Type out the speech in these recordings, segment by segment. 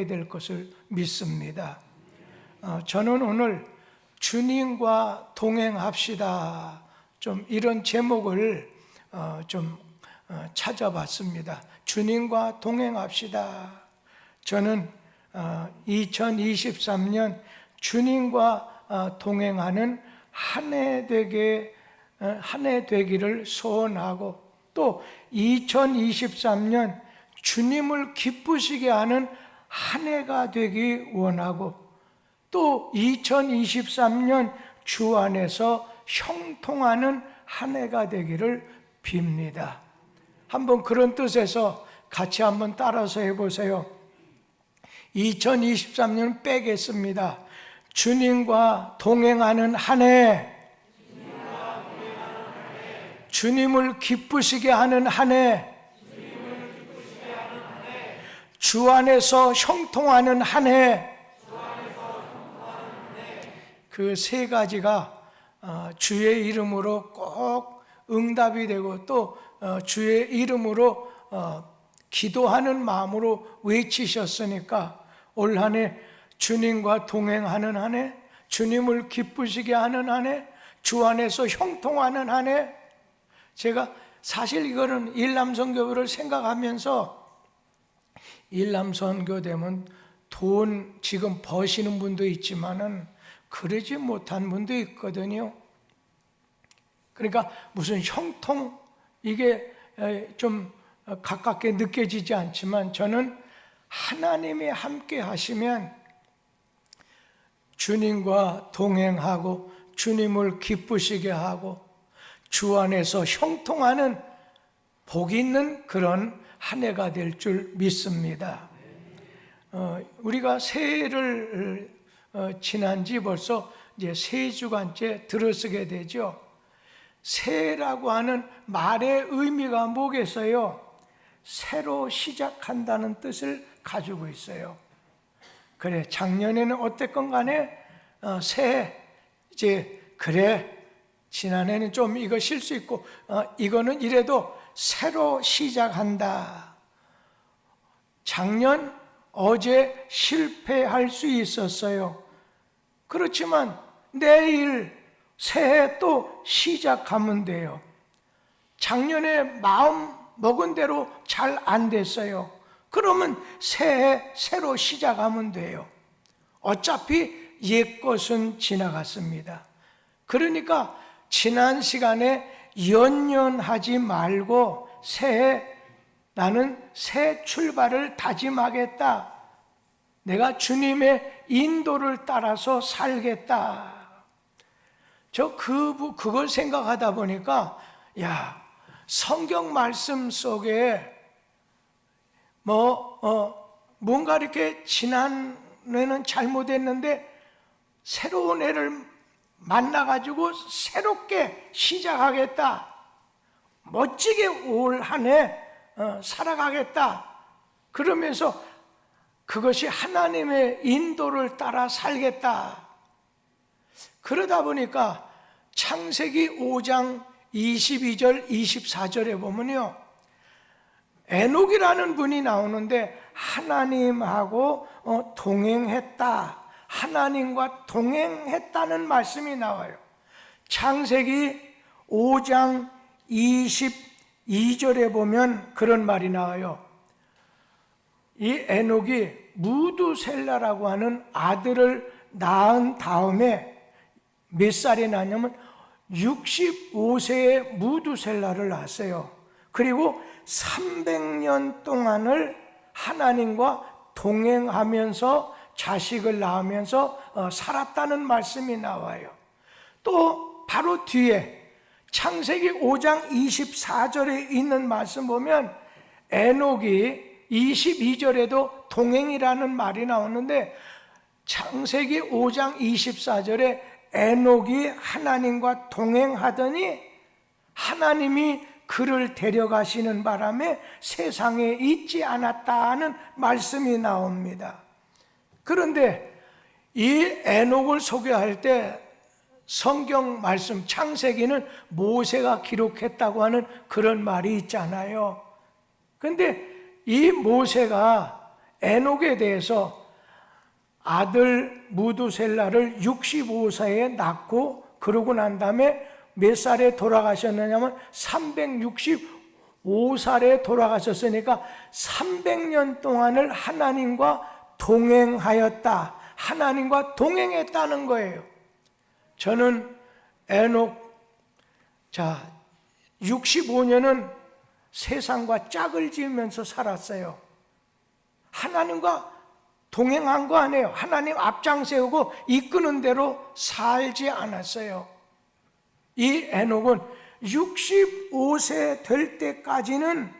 될 것을 믿습니다. 저는 오늘 주님과 동행합시다, 좀 이런 제목을 찾아봤습니다. 주님과 동행합시다. 저는 2023년 주님과 동행하는 한 해 되기를 소원하고, 또 2023년 주님을 기쁘시게 하는 한 해가 되기 원하고, 또 2023년 주 안에서 형통하는 한 해가 되기를 빕니다. 한번 그런 뜻에서 같이 한번 따라서 해보세요. 2023년 빼겠습니다. 주님과 동행하는 한 해, 주님을 기쁘시게 하는 한 해, 주 안에서 형통하는 한 해. 그 세 가지가 주의 이름으로 꼭 응답이 되고, 또 주의 이름으로 기도하는 마음으로 외치셨으니까 올 한 해 주님과 동행하는 한 해, 주님을 기쁘시게 하는 한 해, 주 안에서 형통하는 한 해. 제가 사실 이거는 일남선교를 생각하면서, 일남선교 되면 돈 지금 버시는 분도 있지만은 그러지 못한 분도 있거든요. 그러니까 무슨 형통, 이게 좀 가깝게 느껴지지 않지만, 저는 하나님이 함께 하시면 주님과 동행하고 주님을 기쁘시게 하고 주 안에서 형통하는 복 있는 그런 한 해가 될 줄 믿습니다. 우리가 새해를 지난 지 벌써 이제 3주간째 들어서게 되죠. 새해라고 하는 말의 의미가 뭐겠어요? 새로 시작한다는 뜻을 가지고 있어요. 그래, 작년에는 어땠건 간에 새해, 이제 그래, 지난해는 좀 이거 실수 있고 이거는 이래도 새로 시작한다. 작년, 어제 실패할 수 있었어요. 그렇지만 내일 새해 또 시작하면 돼요. 작년에 마음 먹은 대로 잘 안 됐어요. 그러면 새해 새로 시작하면 돼요. 어차피 옛 것은 지나갔습니다. 그러니까 지난 시간에 연연하지 말고 새해 나는 새 출발을 다짐하겠다. 내가 주님의 인도를 따라서 살겠다. 그걸 생각하다 보니까, 성경 말씀 속에 뭔가 이렇게 지난해는 잘못했는데 새로운 해를 만나가지고 새롭게 시작하겠다. 멋지게 올 한 해 살아가겠다. 그러면서 그것이 하나님의 인도를 따라 살겠다. 그러다 보니까 창세기 5장 22절 24절에 보면요, 에녹이라는 분이 나오는데 하나님하고 동행했다, 하나님과 동행했다는 말씀이 나와요. 창세기 5장 22절에 보면 그런 말이 나와요. 이 에녹이 무두셀라라고 하는 아들을 낳은 다음에 몇 살이 나냐면 65세에 무두셀라를 낳았어요. 그리고 300년 동안을 하나님과 동행하면서 자식을 낳으면서 살았다는 말씀이 나와요. 또 바로 뒤에 창세기 5장 24절에 있는 말씀 보면 에녹이 22절에도 동행이라는 말이 나오는데, 창세기 5장 24절에 에녹이 하나님과 동행하더니 하나님이 그를 데려가시는 바람에 세상에 있지 않았다는 말씀이 나옵니다. 그런데 이 에녹을 소개할 때 성경 말씀, 창세기는 모세가 기록했다고 하는 그런 말이 있잖아요. 그런데 이 모세가 에녹에 대해서 아들 무두셀라를 65세에 낳고, 그러고 난 다음에 몇 살에 돌아가셨느냐면 365살에 돌아가셨으니까 300년 동안을 하나님과 동행하였다, 하나님과 동행했다는 거예요. 저는 에녹 65년은 세상과 짝을 지으면서 살았어요. 하나님과 동행한 거 아니에요. 하나님 앞장 세우고 이끄는 대로 살지 않았어요. 이 에녹은 65세 될 때까지는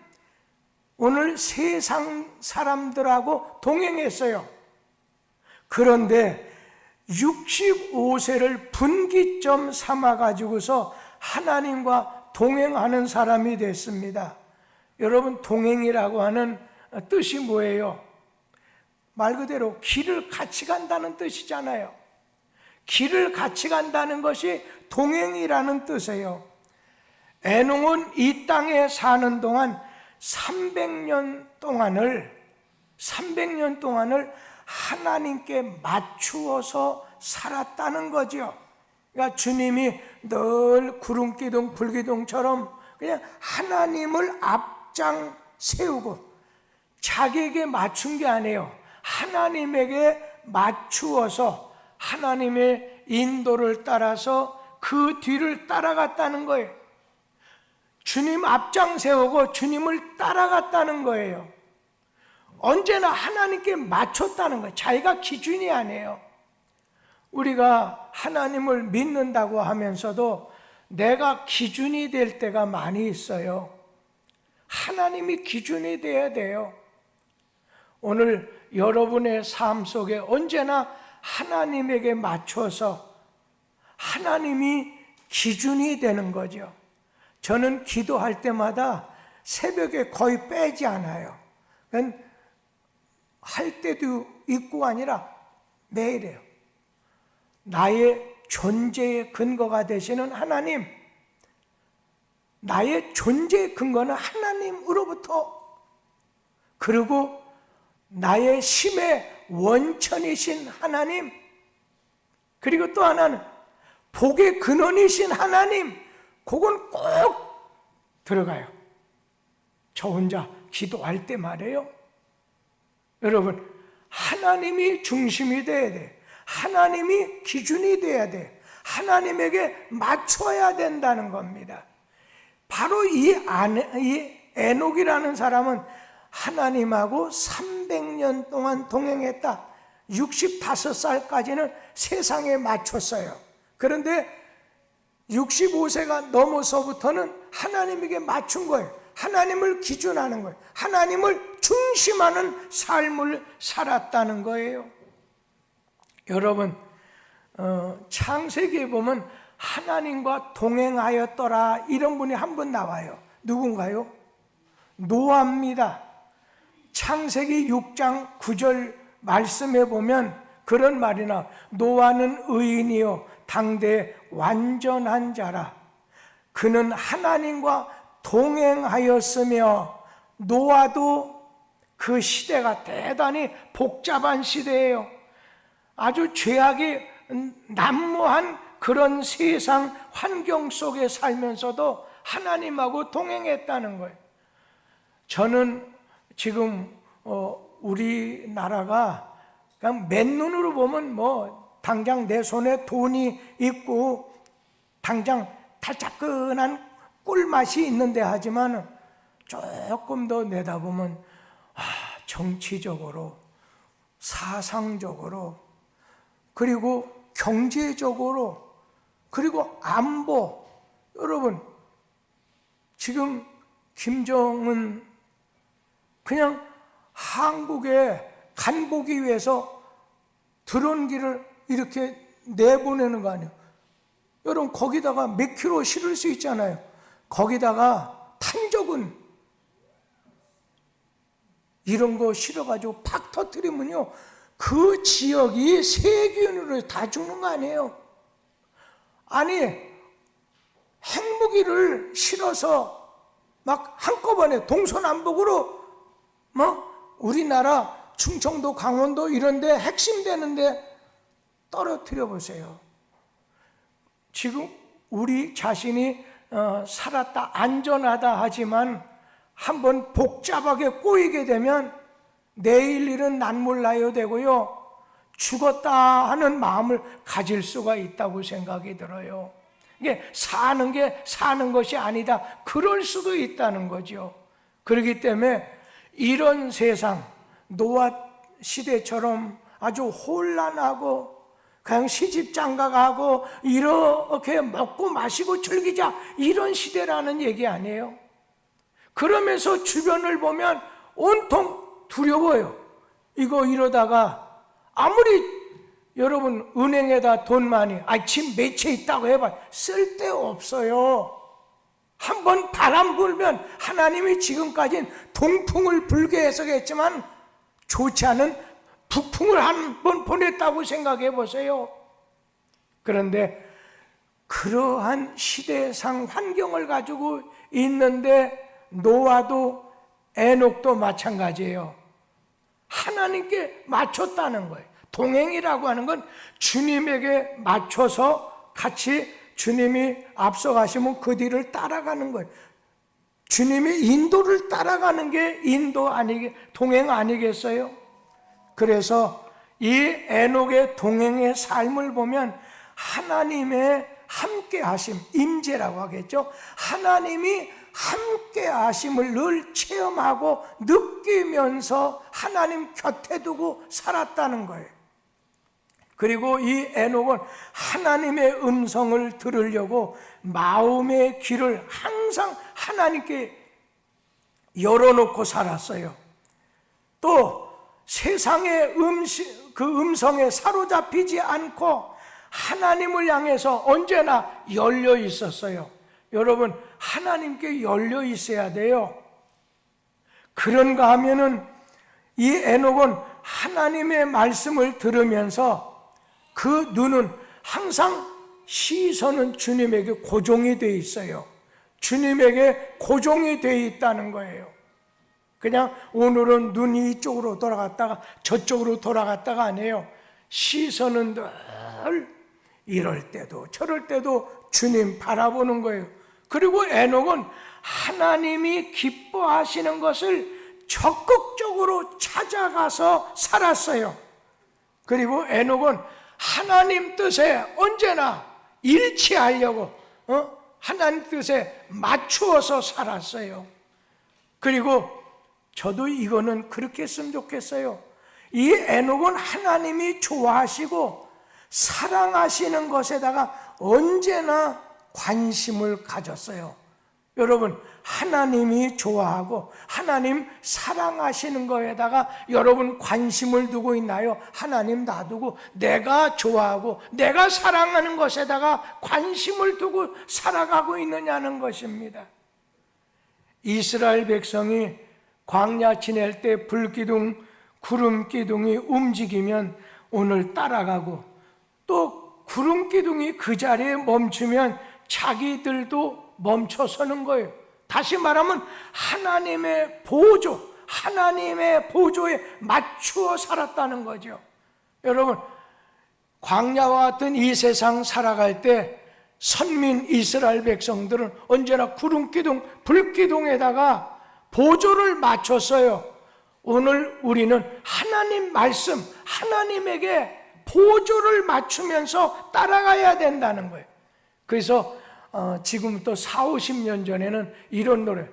오늘 세상 사람들하고 동행했어요. 그런데 65세를 분기점 삼아가지고서 하나님과 동행하는 사람이 됐습니다. 여러분, 동행이라고 하는 뜻이 뭐예요? 말 그대로 길을 같이 간다는 뜻이잖아요. 길을 같이 간다는 것이 동행이라는 뜻이에요. 에녹은 이 땅에 사는 동안 300년 동안을 하나님께 맞추어서 살았다는 거죠. 그러니까 주님이 늘 구름기둥 불기둥처럼 그냥 하나님을 앞장 세우고 자기에게 맞춘 게 아니에요. 하나님에게 맞추어서 하나님의 인도를 따라서 그 뒤를 따라갔다는 거예요. 주님 앞장 세우고 주님을 따라갔다는 거예요. 언제나 하나님께 맞췄다는 거예요. 자기가 기준이 아니에요. 우리가 하나님을 믿는다고 하면서도 내가 기준이 될 때가 많이 있어요. 하나님이 기준이 돼야 돼요. 오늘 여러분의 삶 속에 언제나 하나님에게 맞춰서 하나님이 기준이 되는 거죠. 저는 기도할 때마다 새벽에 거의 빼지 않아요. 할 때도 있고 아니라 매일이에요. 나의 존재의 근거가 되시는 하나님, 나의 존재의 근거는 하나님으로부터, 그리고 나의 힘의 원천이신 하나님, 그리고 또 하나는 복의 근원이신 하나님, 그건 꼭 들어가요. 저 혼자 기도할 때 말이에요. 여러분, 하나님이 중심이 돼야 돼. 하나님이 기준이 돼야 돼. 하나님에게 맞춰야 된다는 겁니다. 바로 이 에녹이라는 사람은 하나님하고 300년 동안 동행했다. 65살까지는 세상에 맞췄어요. 그런데 65세가 넘어서부터는 하나님에게 맞춘 거예요. 하나님을 기준하는 거예요. 하나님을 중심하는 삶을 살았다는 거예요. 여러분, 창세기에 보면 하나님과 동행하였더라 이런 분이 한 분 나와요. 누군가요? 노아입니다. 창세기 6장 9절 말씀에 보면 그런 말이 나와요. 노아는 의인이요 당대 완전한 자라. 그는 하나님과 동행하였으며, 노아도 그 시대가 대단히 복잡한 시대예요. 아주 죄악이 난무한 그런 세상 환경 속에 살면서도 하나님하고 동행했다는 거예요. 저는 지금 우리나라가 그냥 맨눈으로 보면 뭐 당장 내 손에 돈이 있고 당장 달짝근한 꿀맛이 있는데 하지만 조금 더 내다보면 정치적으로, 사상적으로, 그리고 경제적으로, 그리고 안보, 여러분 지금 김정은 그냥 한국에 간보기 위해서 드론기를 이렇게 내보내는 거 아니에요. 여러분 거기다가 몇 킬로 실을 수 있잖아요. 거기다가 탄저군 이런 거 실어가지고 팍 터뜨리면요 그 지역이 세균으로 다 죽는 거 아니에요. 아니 핵무기를 실어서 막 한꺼번에 동서남북으로 우리나라 충청도, 강원도 이런 데 핵심 되는데 떨어뜨려 보세요. 지금 우리 자신이 살았다, 안전하다 하지만 한번 복잡하게 꼬이게 되면 내일 일은 난 몰라요 되고요, 죽었다 하는 마음을 가질 수가 있다고 생각이 들어요. 이게 사는 게 사는 것이 아니다, 그럴 수도 있다는 거죠. 그렇기 때문에 이런 세상, 노아 시대처럼 아주 혼란하고 그냥 시집 장가가고 이렇게 먹고 마시고 즐기자, 이런 시대라는 얘기 아니에요. 그러면서 주변을 보면 온통 두려워요. 이러다가 아무리 여러분 은행에다 돈 많이 집 몇 채 있다고 해봐, 쓸데없어요. 한번 바람 불면 하나님이 지금까지는 동풍을 불게 해석했지만 좋지 않은 북풍을 한 번 보냈다고 생각해 보세요. 그런데 그러한 시대상 환경을 가지고 있는데 노아도 에녹도 마찬가지예요. 하나님께 맞췄다는 거예요. 동행이라고 하는 건 주님에게 맞춰서 같이 주님이 앞서가시면 그 뒤를 따라가는 거예요. 주님의 인도를 따라가는 게 동행 아니겠어요? 그래서 이 에녹의 동행의 삶을 보면 하나님의 함께 하심, 임재라고 하겠죠. 하나님이 함께 하심을 늘 체험하고 느끼면서 하나님 곁에 두고 살았다는 거예요. 그리고 이 에녹은 하나님의 음성을 들으려고 마음의 귀를 항상 하나님께 열어놓고 살았어요. 또 세상의 그 음성에 사로잡히지 않고 하나님을 향해서 언제나 열려 있었어요. 여러분, 하나님께 열려 있어야 돼요. 그런가 하면은 이 에녹은 하나님의 말씀을 들으면서 그 눈은 항상 시선은 주님에게 고정이 되어 있어요. 주님에게 고정이 되어 있다는 거예요. 그냥 오늘은 눈이 이쪽으로 돌아갔다가 저쪽으로 돌아갔다가 아니에요. 시선은 늘 이럴 때도 저럴 때도 주님 바라보는 거예요. 그리고 에녹은 하나님이 기뻐하시는 것을 적극적으로 찾아가서 살았어요. 그리고 에녹은 하나님 뜻에 언제나 일치하려고 하나님 뜻에 맞추어서 살았어요. 그리고 저도 이거는 그렇게 했으면 좋겠어요. 이 에녹은 하나님이 좋아하시고 사랑하시는 것에다가 언제나 관심을 가졌어요. 여러분, 하나님이 좋아하고 하나님 사랑하시는 거에다가 여러분 관심을 두고 있나요? 하나님 놔두고 내가 좋아하고 내가 사랑하는 것에다가 관심을 두고 살아가고 있느냐는 것입니다. 이스라엘 백성이 광야 지낼 때 불기둥, 구름기둥이 움직이면 오늘 따라가고, 또 구름기둥이 그 자리에 멈추면 자기들도 멈춰서는 거예요. 다시 말하면 하나님의 보조에 맞추어 살았다는 거죠. 여러분, 광야와 같은 이 세상 살아갈 때 선민 이스라엘 백성들은 언제나 구름기둥, 불기둥에다가 보조를 맞췄어요. 오늘 우리는 하나님 말씀, 하나님에게 보조를 맞추면서 따라가야 된다는 거예요. 그래서 지금부터 40-50년 전에는 이런 노래,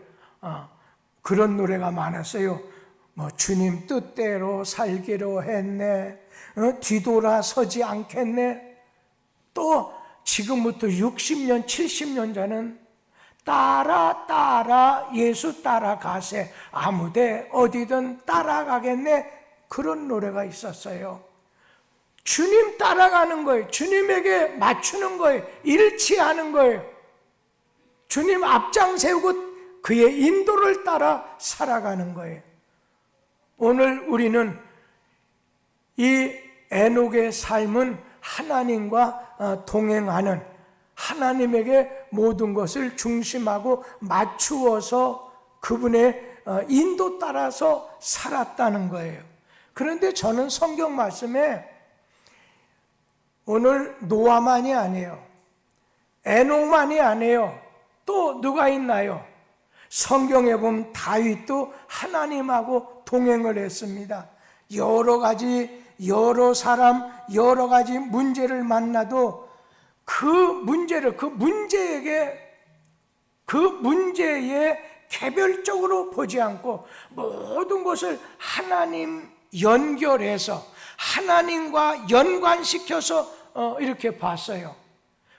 그런 노래가 많았어요. 주님 뜻대로 살기로 했네, 뒤돌아서지 않겠네. 또 지금부터 60년, 70년 전은 따라 예수 따라가세, 아무데 어디든 따라가겠네, 그런 노래가 있었어요. 주님 따라가는 거예요. 주님에게 맞추는 거예요. 일치하는 거예요. 주님 앞장 세우고 그의 인도를 따라 살아가는 거예요. 오늘 우리는 이 에녹의 삶은 하나님과 동행하는, 하나님에게 모든 것을 중심하고 맞추어서 그분의 인도 따라서 살았다는 거예요. 그런데 저는 성경 말씀에 오늘 노아만이 아니에요. 에녹만이 아니에요. 또 누가 있나요? 성경에 보면 다윗도 하나님하고 동행을 했습니다. 여러 가지, 여러 사람, 여러 가지 문제를 만나도 그 문제에 개별적으로 보지 않고 모든 것을 하나님 연결해서 하나님과 연관시켜서 이렇게 봤어요.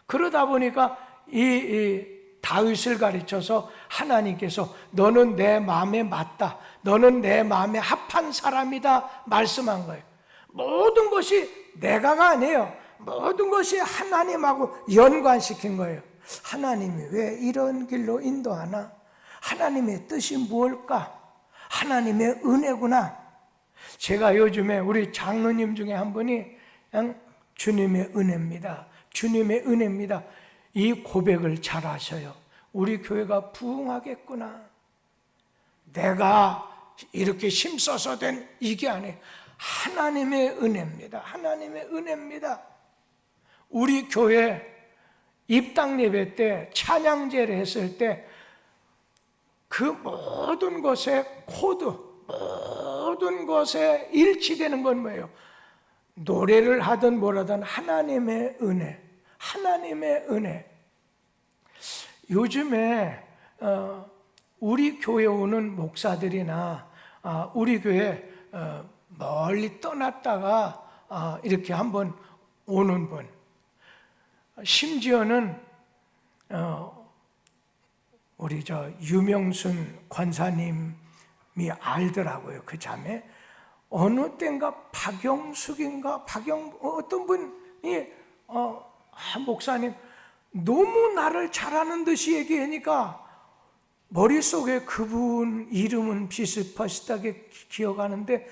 그러다 보니까 이 다윗을 가르쳐서 하나님께서 너는 내 마음에 맞다, 너는 내 마음에 합한 사람이다 말씀한 거예요. 모든 것이 내가가 아니에요. 모든 것이 하나님하고 연관시킨 거예요. 하나님이 왜 이런 길로 인도하나? 하나님의 뜻이 무엇일까? 하나님의 은혜구나. 제가 요즘에 우리 장로님 중에 한 분이 그냥 주님의 은혜입니다, 주님의 은혜입니다, 이 고백을 잘 하셔요. 우리 교회가 부흥하겠구나. 내가 이렇게 힘써서 된 이게 아니에요. 하나님의 은혜입니다. 하나님의 은혜입니다. 우리 교회 입당 예배 때 찬양제를 했을 때 그 모든 것의 코드, 모든 것에 일치되는 건 뭐예요? 노래를 하든 뭐라든 하나님의 은혜, 하나님의 은혜. 요즘에 우리 교회 오는 목사들이나 우리 교회 멀리 떠났다가 이렇게 한번 오는 분, 심지어는 우리 유명순 권사님이 알더라고요. 그 자매 어느 때인가 박영숙인가 어떤 분이 목사님 너무 나를 잘하는 듯이 얘기하니까 머릿속에 그분 이름은 비슷비슷하게 기억하는데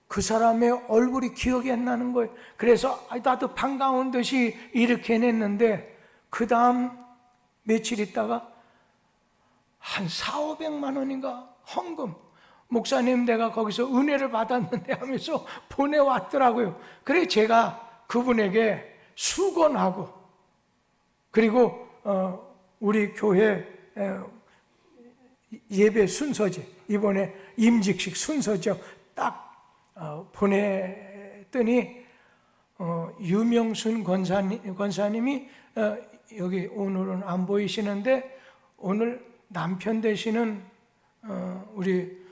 그 사람의 얼굴이 기억이 안 나는 거예요. 그래서 나도 반가운 듯이 이렇게 해냈는데 그 다음 며칠 있다가 한 400~500만 원인가 헌금, 목사님 내가 거기서 은혜를 받았는데 하면서 보내왔더라고요. 그래 제가 그분에게 수건하고 그리고 우리 교회 예배 순서지, 이번에 임직식 순서죠, 딱 보냈더니 유명순 권사님이 여기 오늘은 안 보이시는데 오늘 남편 되시는 우리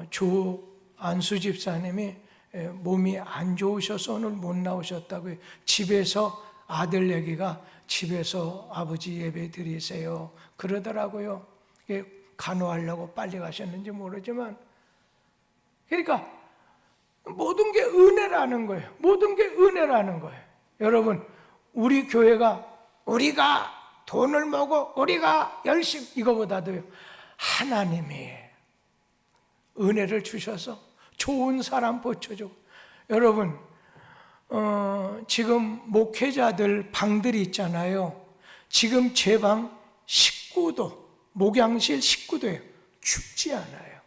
조안수 집사님이 몸이 안 좋으셔서 오늘 못 나오셨다고요. 집에서 아들 얘기가 집에서 아버지 예배 드리세요 그러더라고요. 간호하려고 빨리 가셨는지 모르지만, 그러니까 모든 게 은혜라는 거예요. 모든 게 은혜라는 거예요. 여러분, 우리 교회가 우리가 돈을 모으고 우리가 열심히 이거보다도요, 하나님이 은혜를 주셔서 좋은 사람 보쳐주고. 여러분, 지금 목회자들 방들이 있잖아요. 지금 제 방 19도, 목양실 19도예요. 춥지 않아요.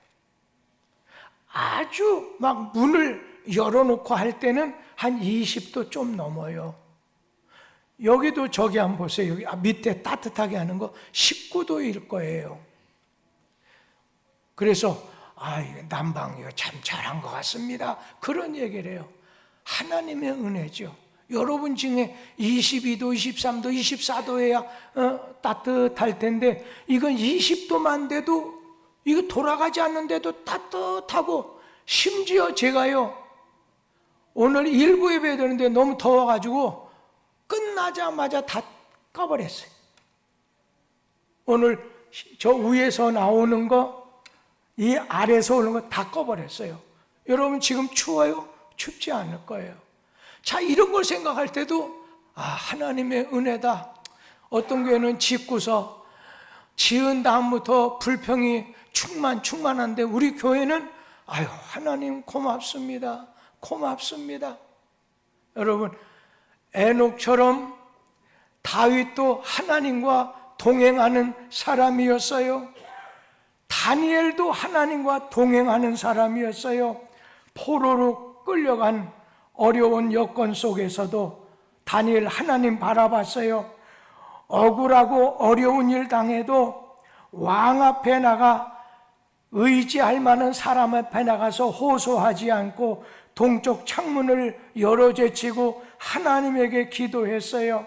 아주 막 문을 열어놓고 할 때는 한 20도 좀 넘어요. 여기도 저기 한번 보세요. 여기 밑에 따뜻하게 하는 거 19도일 거예요. 그래서 난방 이거 참 잘한 것 같습니다, 그런 얘기를 해요. 하나님의 은혜죠. 여러분 중에 22도, 23도, 24도여야 따뜻할 텐데 이건 20도만 돼도 이거 돌아가지 않는데도 따뜻하고, 심지어 제가요 오늘 일부 예배 드는데 너무 더워가지고 끝나자마자 다 꺼버렸어요. 오늘 저 위에서 나오는 거, 이 아래에서 오는 거 다 꺼버렸어요. 여러분 지금 추워요? 춥지 않을 거예요. 자, 이런 걸 생각할 때도 하나님의 은혜다. 어떤 교회는 짓고서 지은 다음부터 불평이 충만한데 우리 교회는 하나님 고맙습니다, 고맙습니다. 여러분, 에녹처럼 다윗도 하나님과 동행하는 사람이었어요. 다니엘도 하나님과 동행하는 사람이었어요. 포로로 끌려간 어려운 여건 속에서도 다니엘 하나님 바라봤어요. 억울하고 어려운 일 당해도 왕 앞에 나가 의지할 만한 사람 앞에 나가서 호소하지 않고 동쪽 창문을 열어 제치고 하나님에게 기도했어요.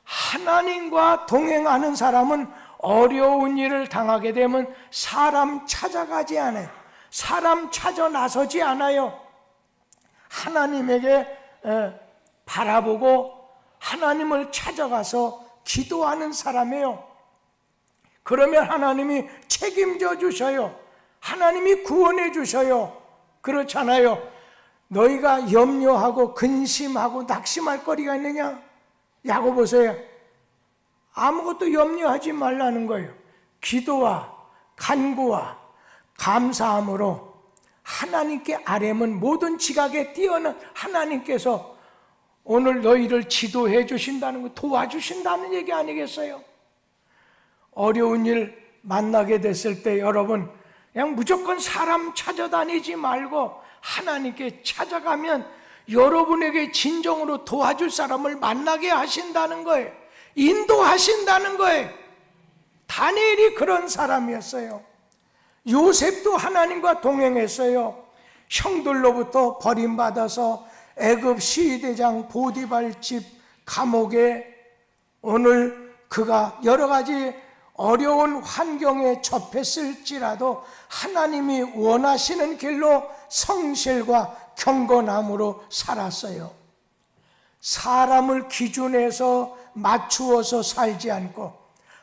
하나님과 동행하는 사람은 어려운 일을 당하게 되면 사람 찾아가지 않아요. 사람 찾아 나서지 않아요. 하나님에게 바라보고 하나님을 찾아가서 기도하는 사람이에요. 그러면 하나님이 책임져 주셔요. 하나님이 구원해 주셔요. 그렇잖아요. 너희가 염려하고 근심하고 낙심할 거리가 있느냐? 야고보 보세요. 아무것도 염려하지 말라는 거예요. 기도와 간구와 감사함으로 하나님께 아뢰면 모든 지각에 뛰어난 하나님께서 오늘 너희를 지도해 주신다는 거, 도와주신다는 얘기 아니겠어요? 어려운 일 만나게 됐을 때 여러분 그냥 무조건 사람 찾아다니지 말고 하나님께 찾아가면 여러분에게 진정으로 도와줄 사람을 만나게 하신다는 거예요. 인도하신다는 거예요. 다니엘이 그런 사람이었어요. 요셉도 하나님과 동행했어요. 형들로부터 버림받아서 애굽 시위대장 보디발 집 감옥에 오늘 그가 여러 가지 어려운 환경에 접했을지라도 하나님이 원하시는 길로 성실과 경건함으로 살았어요. 사람을 기준에서 맞추어서 살지 않고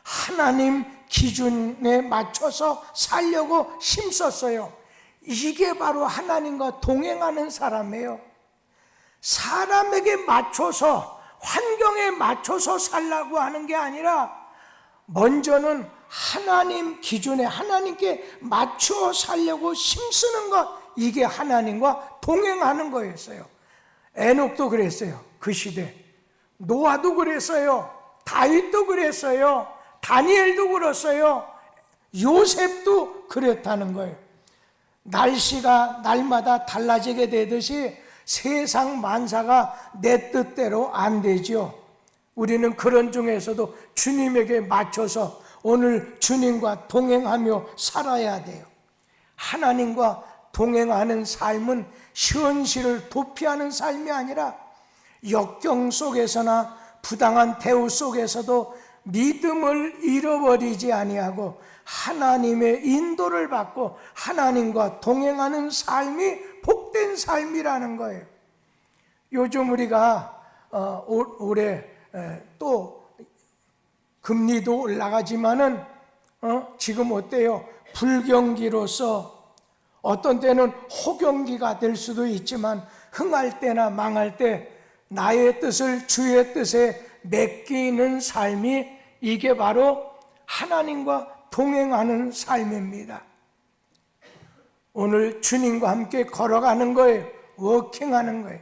하나님 기준에 맞춰서 살려고 힘썼어요. 이게 바로 하나님과 동행하는 사람이에요. 사람에게 맞춰서 환경에 맞춰서 살라고 하는 게 아니라 먼저는 하나님 기준에 하나님께 맞추어 살려고 힘쓰는 것, 이게 하나님과 동행하는 거였어요. 에녹도 그랬어요. 그 시대. 노아도 그랬어요. 다윗도 그랬어요. 다니엘도 그랬어요. 요셉도 그랬다는 거예요. 날씨가 날마다 달라지게 되듯이 세상 만사가 내 뜻대로 안 되죠. 우리는 그런 중에서도 주님에게 맞춰서 오늘 주님과 동행하며 살아야 돼요. 하나님과 동행하는 삶은 현실을 도피하는 삶이 아니라 역경 속에서나 부당한 대우 속에서도 믿음을 잃어버리지 아니하고 하나님의 인도를 받고 하나님과 동행하는 삶이 복된 삶이라는 거예요. 요즘 우리가 올해 또 금리도 올라가지만은 지금 어때요? 불경기로서 어떤 때는 호경기가 될 수도 있지만 흥할 때나 망할 때 나의 뜻을 주의 뜻에 맡기는 삶이 이게 바로 하나님과 동행하는 삶입니다. 오늘 주님과 함께 걸어가는 거예요. 워킹하는 거예요.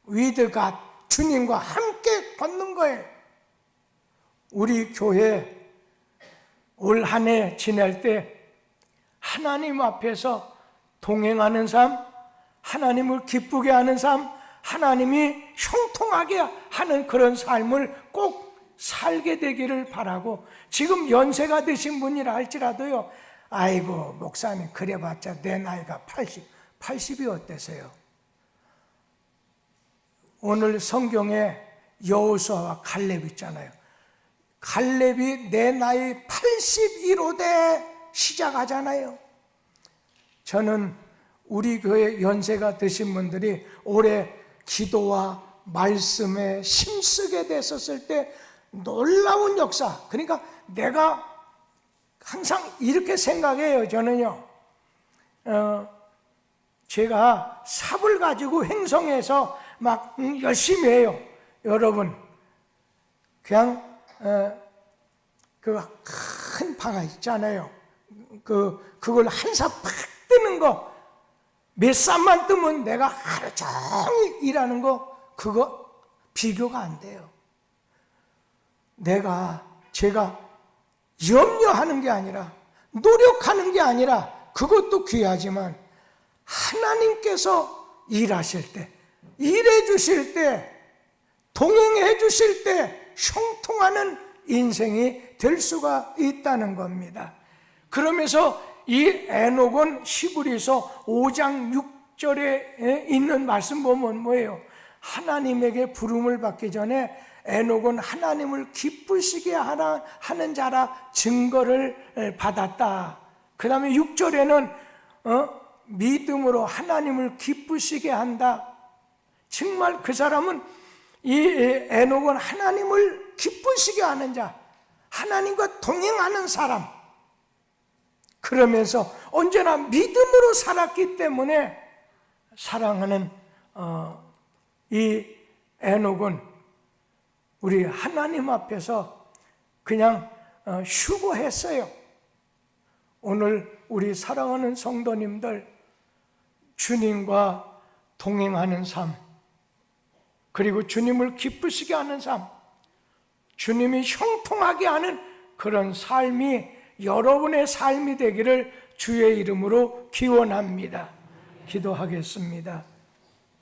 With God, 주님과 함께 걷는 거예요. 우리 교회 올 한 해 지낼 때 하나님 앞에서 동행하는 삶, 하나님을 기쁘게 하는 삶, 하나님이 형통하게 하는 그런 삶을 꼭 살게 되기를 바라고, 지금 연세가 드신 분이라 할지라도요, 아이고 목사님 그래봤자 내 나이가 80이 어때서요? 오늘 성경에 여호수아와 갈렙 있잖아요. 갈렙이 내 나이 81호 때 시작하잖아요. 저는 우리 교회 연세가 드신 분들이 올해 기도와 말씀에 힘쓰게 됐었을 때 놀라운 역사, 그러니까 내가 항상 이렇게 생각해요. 저는요, 제가 삽을 가지고 행성에서 막 열심히 해요. 여러분, 그냥 그 큰 바가 있잖아요. 그걸 한 삽 팍 뜨는 거, 몇 삽만 뜨면 내가 하루 종일 일하는 거, 그거 비교가 안 돼요. 제가 염려하는 게 아니라, 노력하는 게 아니라, 그것도 귀하지만 하나님께서 일하실 때, 일해 주실 때, 동행해 주실 때 형통하는 인생이 될 수가 있다는 겁니다. 그러면서 이 에녹은 히브리서 5장 6절에 있는 말씀 보면 뭐예요? 하나님에게 부름을 받기 전에 에녹은 하나님을 기쁘시게 하는 자라 증거를 받았다. 그 다음에 6절에는 믿음으로 하나님을 기쁘시게 한다. 정말 그 사람은, 이 에녹은 하나님을 기쁘시게 하는 자, 하나님과 동행하는 사람, 그러면서 언제나 믿음으로 살았기 때문에 사랑하는 이 에녹은 우리 하나님 앞에서 그냥 휴거했어요. 오늘 우리 사랑하는 성도님들, 주님과 동행하는 삶, 그리고 주님을 기쁘시게 하는 삶, 주님이 형통하게 하는 그런 삶이 여러분의 삶이 되기를 주의 이름으로 기원합니다. 기도하겠습니다.